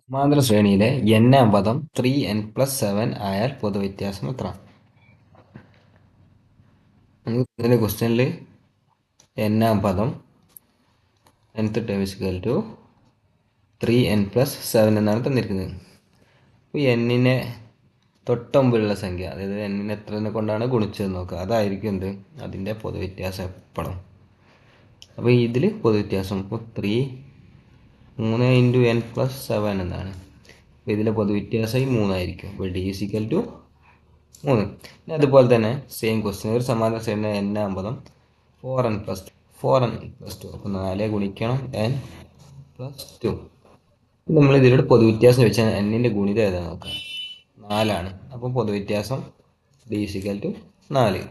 സമാന്തര ശ്രേണിയിലെ n-ാം പദം 3n+7 ആയാൽ പൊതുവ്യത്യാസം എത്ര? നമുക്ക് ഇതിന്റെ ക്വസ്റ്റ്യനിൽ n-ാം പദം nth ടേം = 3n+7 എന്നാണ് തന്നിരിക്കുന്നത്. അപ്പോൾ n-നെ തൊട്ടുമുമ്പിലുള്ള സംഖ്യ, അതായത് n-നെ എത്രനെ കൊണ്ടാണ് ഗുണിച്ചത് നോക്കുക, അതായിരിക്കും എന്ത് അതിൻ്റെ പൊതുവ്യത്യാസം എപ്പോഴും. അപ്പോൾ ഇതിൽ പൊതുവ്യത്യാസം ഇപ്പോൾ 3 × n+7 എന്നാണ്. അപ്പോൾ ഇതിലെ പൊതുവ്യത്യാസം 3 ആയിരിക്കും. അപ്പോൾ d = 3. അതുപോലെ തന്നെ സെയിം ക്വസ്റ്റ്യൻ, ഒരു സമാന്തര ശ്രേണിയിലെ n-ാം പദം 4n+2. അപ്പോൾ 4 ഗുണിക്കണം n+2. നമ്മൾ ഇതിലൂടെ പൊതുവ്യത്യാസം വെച്ചാൽ n-ന്റെ ഗുണിതം ഏതാ നോക്കാം. 4 ആണ്. അപ്പോൾ പൊതുവ്യത്യാസം d = 4.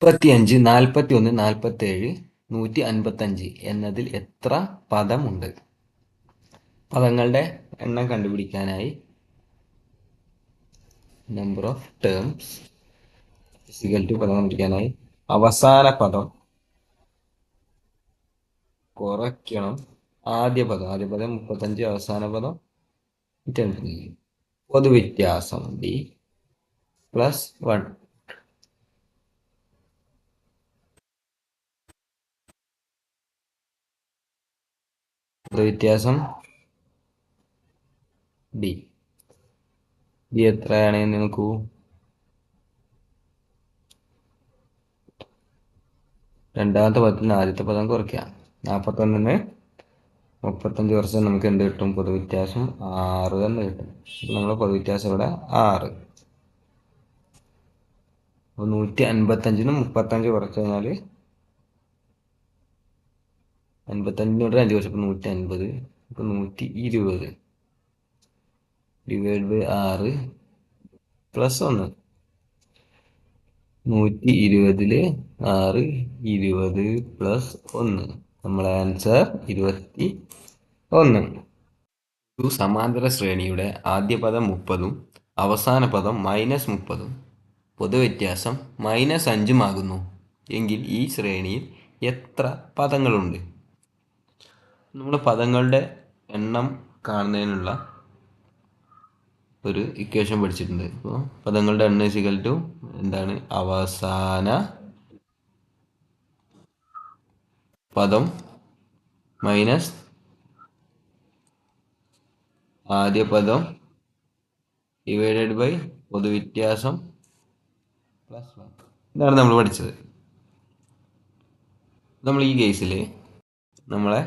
35, 41, 47, 155 എന്നതിൽ എത്ര പദമുണ്ട്? പദങ്ങളുടെ എണ്ണം കണ്ടുപിടിക്കാനായി നമ്പർ ഓഫ് ടേംസ് പദം കണ്ടുപിടിക്കാനായി അവസാന പദം കുറയ്ക്കണം ആദ്യ പദം 35, അവസാന പദം 155. പൊതുവ്യത്യാസം d + 1. പൊതുവ്യത്യാസം d എത്രയാണെന്ന് നോക്കൂ. രണ്ടാമത്തെ പദത്തിൽ ആദ്യത്തെ പദം കുറയ്ക്കാം. 41-ന് 35 കുറച്ചാൽ നമുക്ക് എന്ത് കിട്ടും? പൊതുവ്യത്യാസം 6 എന്ന് കിട്ടും. നമ്മുടെ പൊതുവ്യത്യാസം ഇവിടെ 6. അപ്പോൾ 155-ന് 35 കുറച്ച് കഴിഞ്ഞാൽ 55-നോട് 5 കുറച്ചപ്പോൾ 150. അപ്പോൾ 120 ÷ 6 + 1. 120-ൽ 6 20 + 1. നമ്മളെ ആൻസർ 21. ഒരു സമാന്തര ശ്രേണിയുടെ ആദ്യ പദം 30-ഉം അവസാന പദം -30-ഉം പൊതുവ്യത്യാസം -5-ഉം ആകുന്നു എങ്കിൽ ഈ ശ്രേണിയിൽ എത്ര പദങ്ങളുണ്ട്? നമ്മൾ പദങ്ങളുടെ എണ്ണം കാണുന്നതിനുള്ള ഒരു ഇക്വേഷൻ പഠിച്ചിട്ടുണ്ട്. അപ്പോൾ പദങ്ങളുടെ എണ്ണം = എന്താണ്? അവസാന പദം മൈനസ് ആദ്യ പദം / പൊതുവ്യത്യാസം +1. ഇതാണ് നമ്മൾ പഠിച്ചത്. നമ്മൾ ഈ കേസിൽ നമ്മളെ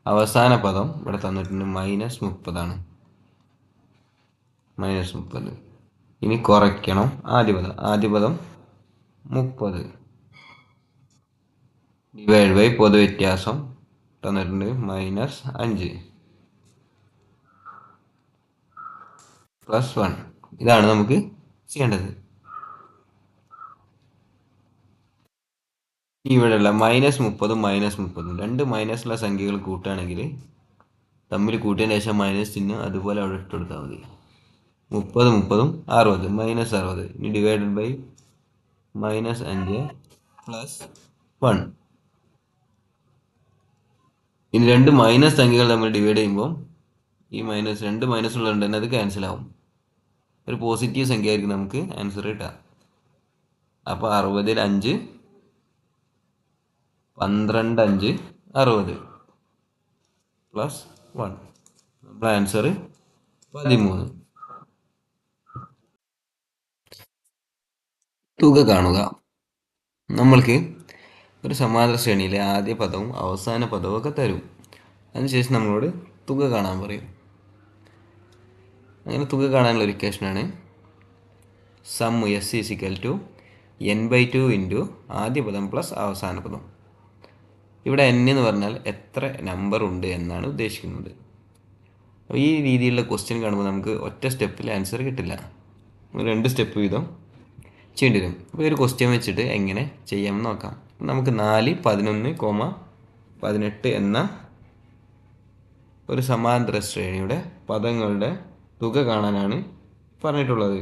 അവസാന പദം ഇവിടെ തന്നിട്ടുണ്ട് -30 ആണ്. -30. ഇനി കുറയ്ക്കണം ആദ്യ പദം 30 / പൊതുവ്യത്യാസം തന്നിട്ടുണ്ട് -5 + 1. ഇതാണ് നമുക്ക് ചെയ്യേണ്ടത്. ഇവിടെയുള്ള -30 -30 രണ്ട് മൈനസുള്ള സംഖ്യകൾ കൂട്ടുകയാണെങ്കിൽ തമ്മിൽ കൂട്ടിയതിന് ശേഷം മൈനസ് ചിഹ്നം അതുപോലെ അവിടെ ഇട്ട് കൊടുത്താൽ മതി. 30 30 60 -60. ഇനി ഡിവൈഡഡ് ബൈ -5 + 1. ഇനി രണ്ട് മൈനസ് സംഖ്യകൾ തമ്മിൽ ഡിവൈഡ് ചെയ്യുമ്പോൾ ഈ രണ്ട് മൈനസ് ഉള്ളതുകൊണ്ട് തന്നെ അത് ക്യാൻസൽ ആവും. ഒരു പോസിറ്റീവ് സംഖ്യ ആയിരിക്കും നമുക്ക് ആൻസർ കിട്ടുക. അപ്പോൾ 60-ൽ 5 12 5 60 + 1. നമ്മുടെ ആൻസർ 13. തുക കാണുക. നമ്മൾക്ക് ഒരു സമാന്തര ശ്രേണിയിലെ ആദ്യ പദവും അവസാന പദവും ഒക്കെ തരും. അതിനുശേഷം നമ്മളോട് തുക കാണാൻ പറയും. അങ്ങനെ തുക കാണാനുള്ള ഒരു ഇക്വേഷനാണ് സം S = n/2 × ആദ്യ പദം + അവസാന പദം. ഇവിടെ n എന്ന് പറഞ്ഞാൽ എത്ര നമ്പർ ഉണ്ട് എന്നാണ് ഉദ്ദേശിക്കുന്നത്. അപ്പോൾ ഈ രീതിയിലുള്ള ക്വസ്റ്റ്യൻ കാണുമ്പോൾ നമുക്ക് ഒറ്റ സ്റ്റെപ്പിൽ ആൻസർ കിട്ടില്ല. 2 സ്റ്റെപ്പ് വീതം ചെയ്യേണ്ടി വരും. അപ്പോൾ ഒരു ക്വസ്റ്റ്യൻ വെച്ചിട്ട് എങ്ങനെ ചെയ്യാമെന്ന് നോക്കാം. നമുക്ക് 4 11, 18 എന്ന ഒരു സമാന്തര ശ്രേണിയുടെ പദങ്ങളുടെ തുക കാണാനാണ് പറഞ്ഞിട്ടുള്ളത്.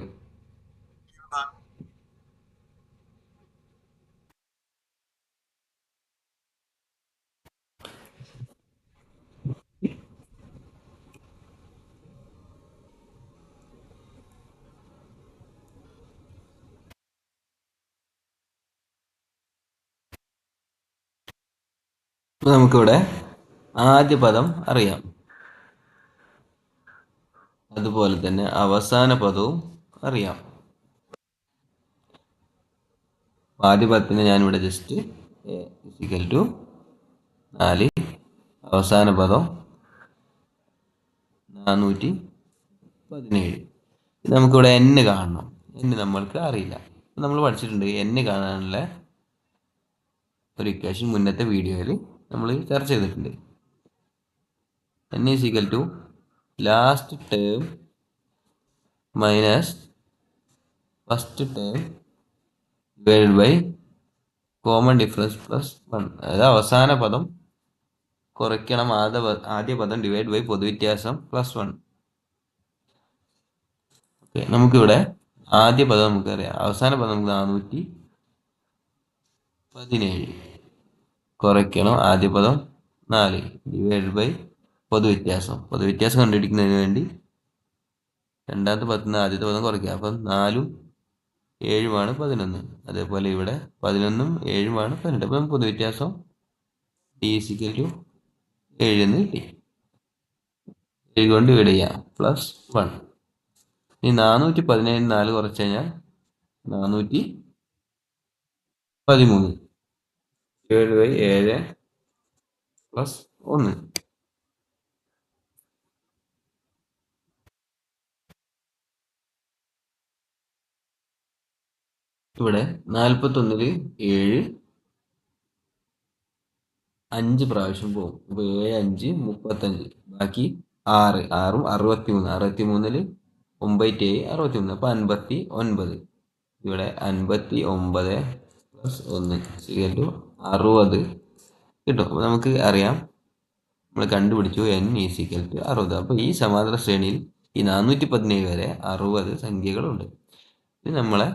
നമുക്കിവിടെ ആദ്യ പദം അറിയാം, അതുപോലെ തന്നെ അവസാന പദവും അറിയാം. ആദ്യ പദത്തിന് ഞാനിവിടെ ജസ്റ്റ് = 4, അവസാന പദം 417. നമുക്കിവിടെ n കാണണം. n നമ്മൾക്ക് അറിയില്ല. നമ്മൾ പഠിച്ചിട്ടുണ്ട് n കാണാനുള്ള ഒരു ഇക്വേഷൻ മുന്നത്തെ വീഡിയോയിൽ നമ്മൾ ചർച്ച ചെയ്തിട്ടുണ്ട്. n = last term minus first term divided by common difference plus 1. അതായത് അവസാന പദം കുറയ്ക്കണം ആദ്യ പദം ഡിവൈഡ് ബൈ പൊതുവ്യത്യാസം പ്ലസ് 1. ഓക്കെ, നമുക്കിവിടെ ആദ്യ പദം നമുക്കറിയാം, അവസാന പദം നമുക്ക് 417 കുറയ്ക്കണം ആദ്യ പദം 4 ഡിവൈഡ് ബൈ പൊതുവ്യത്യാസം കണ്ടുപിടിക്കുന്നതിന് വേണ്ടി രണ്ടാമത്തെ പദത്തിന് ആദ്യത്തെ പദം കുറയ്ക്കുക. അപ്പം 4ഉം 7ഉമാണ് 11. അതേപോലെ ഇവിടെ 11ഉം 7ഉമാണ് 18. അപ്പം പൊതുവ്യത്യാസം d = 7 എന്ന് കിട്ടി. 7 കൊണ്ട് ഡിവൈഡ് ചെയ്യാം പ്ലസ് 1. ഈ 417 4 കുറച്ച് കഴിഞ്ഞാൽ 413 ഡിവൈഡ് ബൈ 7 പ്ലസ് 1. ഇവിടെ 41-ൽ 7 5 പ്രാവശ്യം പോകും. അപ്പോൾ 7 5 35, ബാക്കി 6 6ഉം 63. 63-ൽ 9 7 63, അപ്പോൾ 59. ഇവിടെ 59 പ്ലസ് 1 = 60 കിട്ടും. അപ്പോൾ നമുക്ക് അറിയാം, നമ്മൾ കണ്ടുപിടിച്ചു n = 60. അപ്പോൾ ഈ സമാന്തര ശ്രേണിയിൽ ഈ 417 വരെ 60 സംഖ്യകളുണ്ട്. ഇത് നമ്മളെ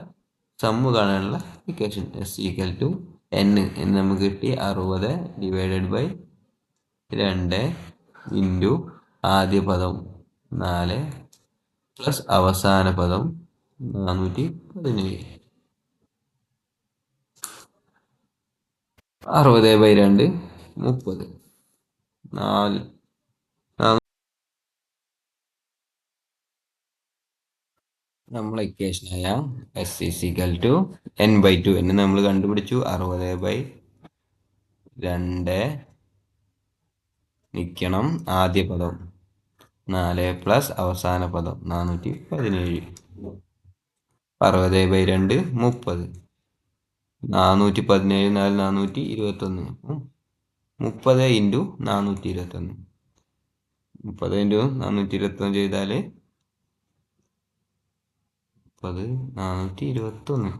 സമ്മ് കാണാനുള്ള ഇക്വേഷൻ s = n എന്ന് നമുക്ക് കിട്ടി. 60 ഡിവൈഡഡ് ബൈ 2 ഇൻറ്റു ആദ്യ പദം 4 പ്ലസ് അവസാന പദം 417. 60/2 30. 4 നമ്മളെ ഇക്വേഷനായ s = n/2 എന്ന് നമ്മൾ കണ്ടുപിടിച്ചു. 60/2 നിൽക്കണം ആദ്യ പദം 4 പ്ലസ് അവസാന പദം 417. 60/2 30. 417 4 421. 30 ഇൻറ്റു 421. 30 ഇൻറ്റു 421 ചെയ്താൽ 30 421.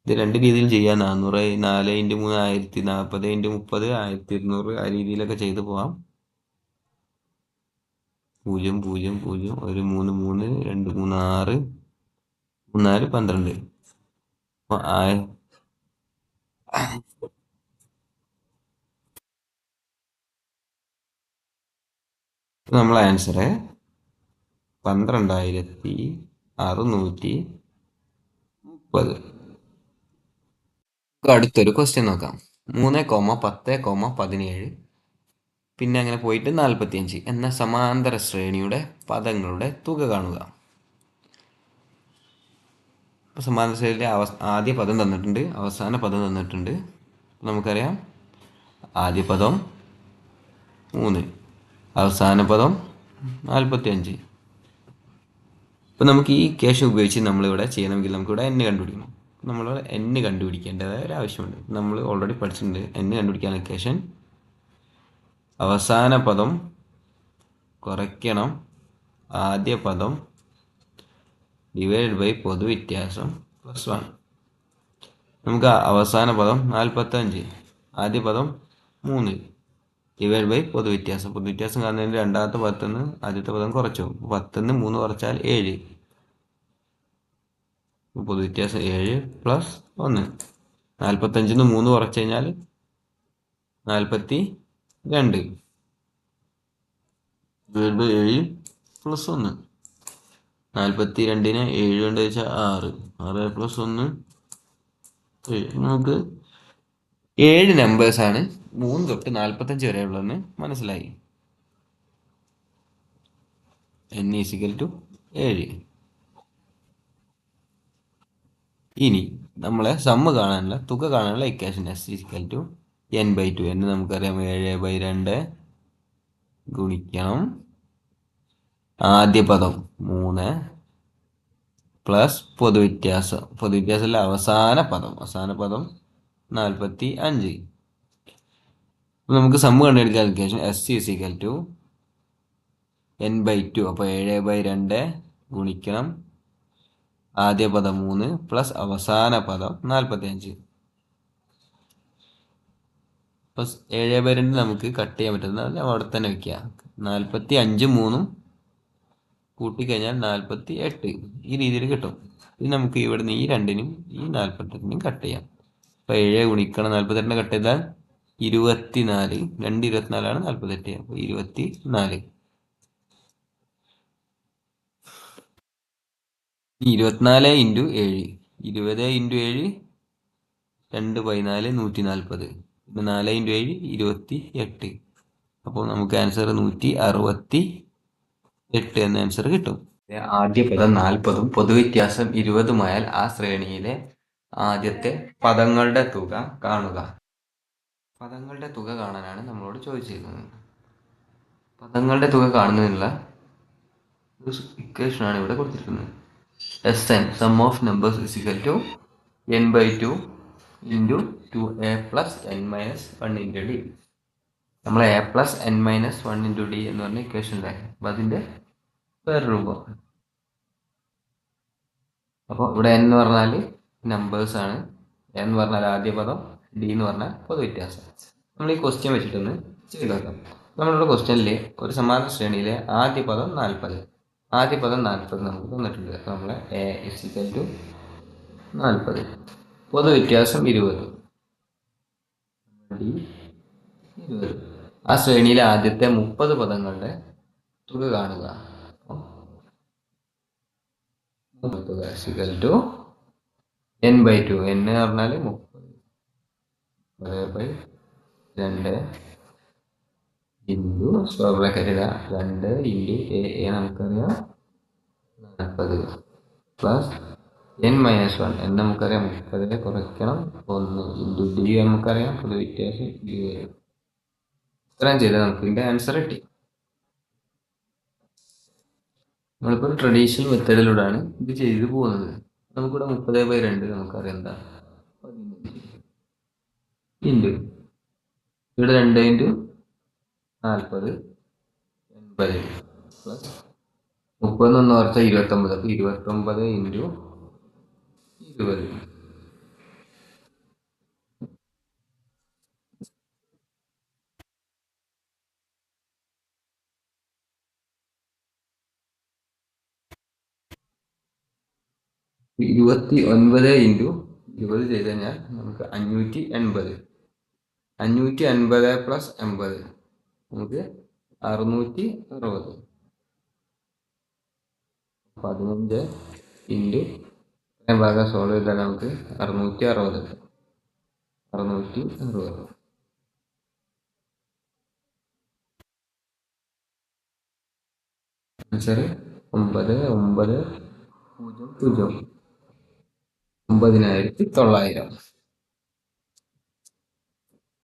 ഇത് രണ്ട് രീതിയിൽ ചെയ്യാം. 400 4 × 3 1040 × 30 1200 ആ രീതിയിലൊക്കെ ചെയ്തു പോവാം. 0 0 0 1 3 3 2 3 6 3 4 12. നമ്മളെ ആൻസർ 12630. അടുത്തൊരു ക്വസ്റ്റ്യൻ നോക്കാം. 3, 10, 17 പിന്നെ അങ്ങനെ പോയിട്ട് 45 എന്ന സമാന്തര ശ്രേണിയുടെ പദങ്ങളുടെ തുക കാണുക. സമാന്തര ശ്രേണിയിലെ ആദ്യ പദം തന്നിട്ടുണ്ട്, അവസാന പദം തന്നിട്ടുണ്ട്. നമുക്കറിയാം ആദ്യ പദം 3, അവസാന പദം 45. അപ്പോൾ നമുക്ക് ഈ ഇക്വേഷൻ ഉപയോഗിച്ച് നമ്മളിവിടെ ചെയ്യണമെങ്കിൽ നമുക്കിവിടെ n കണ്ടുപിടിക്കണം. നമ്മൾ n കണ്ടുപിടിക്കേണ്ടതായ ഒരു ആവശ്യമുണ്ട്. നമ്മൾ ഓൾറെഡി പഠിച്ചിട്ടുണ്ട്. n കണ്ടുപിടിക്കാൻ ഇക്വേഷൻ അവസാന പദം കുറയ്ക്കണം ആദ്യ പദം ഡിവൈഡ് ബൈ പൊതുവ്യത്യാസം പ്ലസ് 1. നമുക്ക് അവസാന പദം 45, ആദ്യ പദം 3 ഡിവൈഡ് ബൈ പൊതുവ്യത്യാസം കാണുന്നതിന് രണ്ടാമത്തെ പദത്തിൽ നിന്ന് ആദ്യത്തെ പദം കുറച്ചു. 10 നിന്ന് 3 കുറച്ചാൽ 7, പൊതുവ്യത്യാസം 7 പ്ലസ് 1. 45 നിന്ന് 3 കുറച്ച് കഴിഞ്ഞാൽ 42 ഡിവൈഡ് ബൈ 7 പ്ലസ് 1. 42-നെ 7 കൊണ്ട് വെച്ചാൽ 6 പ്ലസ് 1 7. നമുക്ക് 7 നമ്പേഴ്സാണ് 3 തൊട്ട് 45 വരെ ഉള്ളതെന്ന് മനസ്സിലായി. n is equal to 7. ഇനി നമ്മളെ സമ്മ് കാണാനുള്ള തുക കാണാനുള്ള equation S is equal to n/2. എന്ന് നമുക്കറിയാം 7/2 ഗുണിക്കണം ആദ്യ പദം 3 പ്ലസ് പൊതുവ്യത്യാസമല്ല അവസാന പദം 45. നമുക്ക് സമ്മ് കണ്ടെടുക്കാൻ equation S is equal to n/2. അപ്പോൾ 7/2 ഗുണിക്കണം ആദ്യ പദം 3 പ്ലസ് അവസാന പദം 45. അപ്പോൾ 7/2 നമുക്ക് കട്ട് ചെയ്യാൻ പറ്റുന്നത് അവിടെ തന്നെ വയ്ക്കുക. 45 3 കൂട്ടിക്കഴിഞ്ഞാൽ 48 ഈ രീതിയിൽ കിട്ടും. ഇത് നമുക്ക് ഇവിടുന്ന് ഈ 2നും ഈ 48നും കട്ട് ചെയ്യാം. അപ്പോൾ 7 ഗുണിക്കണം 48 കട്ട് ചെയ്താൽ 24. 2 24 48. അപ്പോൾ 24. 24 ഇൻറ്റു 7 20 ഇൻറ്റു 7 2 14 140. പിന്നെ 4 ഇൻറ്റു 7 28. അപ്പോൾ നമുക്ക് ആൻസർ 168 എന്ന ആൻസർ കിട്ടും. ആദ്യ പദം 40ഉം പൊതുവ്യത്യാസം 20ഉമായാൽ ആ ശ്രേണിയിലെ ആദ്യത്തെ പദങ്ങളുടെ തുക കാണുക. പദങ്ങളുടെ തുക കാണാനാണ് നമ്മളോട് ചോദിച്ചിരിക്കുന്നത്. പദങ്ങളുടെ തുക കാണുന്നതിനുള്ള ഇക്വേഷനാണ് ഇവിടെ കൊടുത്തിരിക്കുന്നത്. Sn sum of numbers is equal to n/2 into 2a plus n minus 1 into d. നമ്മൾ a plus n minus 1 into d എന്ന് പറഞ്ഞ ഇക്വേഷൻ ഉണ്ടായി. അപ്പം അതിൻ്റെ വേറെ രൂപം. അപ്പോൾ ഇവിടെ n എന്ന് പറഞ്ഞാൽ നമ്പേഴ്സ് ആണ്, n എന്ന് പറഞ്ഞാൽ ആദ്യ പദം, d എന്ന് പറഞ്ഞാൽ പൊതുവ്യത്യാസം. നമ്മൾ ഈ ക്വസ്റ്റ്യൻ വെച്ചിട്ടൊന്ന് ചെയ്ത് നോക്കാം. നമ്മളുടെ ക്വസ്റ്റ്യനിൽ ഒരു സമാന ശ്രേണിയിലെ ആദ്യ പദം 40. ആദ്യ പദം 40 നമുക്ക് തന്നിട്ടുണ്ട്. അപ്പോൾ നമ്മൾ a ഈക്വൽ ടു 40, പൊതുവ്യത്യാസം 20, d 20. ആ ശ്രേണിയിലെ ആദ്യത്തെ 30 പദങ്ങളുടെ തുക കാണുക. തുക ഈക്വൽ ടു n/2. n എന്ന് പറഞ്ഞാൽ 30/2 ഇൻറ്റു സ്ക്വയർ 2 ഇൻറ്റു a നമുക്കറിയാം 40 പ്ലസ് n മൈനസ് 1 n നമുക്കറിയാം 30 കുറയ്ക്കണം 1 ഇൻറ്റു d നമുക്കറിയാം പൊതുവ്യത്യാസം 20. ഇത്രയും ചെയ്താൽ നമുക്ക് ഇതിൻ്റെ ആൻസർ കിട്ടി. നമ്മളിപ്പോൾ ട്രഡീഷണൽ മെത്തേഡിലൂടെയാണ് ഇത് ചെയ്തു പോകുന്നത്. നമുക്കിവിടെ 30/2 നമുക്കറിയാം എന്താ 15 ഇൻറ്റു ഇവിടെ 2 ഇൻറ്റു 40 80 പ്ലസ് 30 എന്ന് ഓർത്താൽ 29. അപ്പോൾ 29 ഇൻറ്റു 20. ഇരുപത്തി 29 ഇൻറ്റു 20 ചെയ്ത് കഴിഞ്ഞാൽ നമുക്ക് 580. 580 പ്ലസ് 80 നമുക്ക് 660. 15 ഇൻറ്റു ഭാഗം സോൾവ് ചെയ്താൽ നമുക്ക് 660. ആൻസർ 9900 99,900.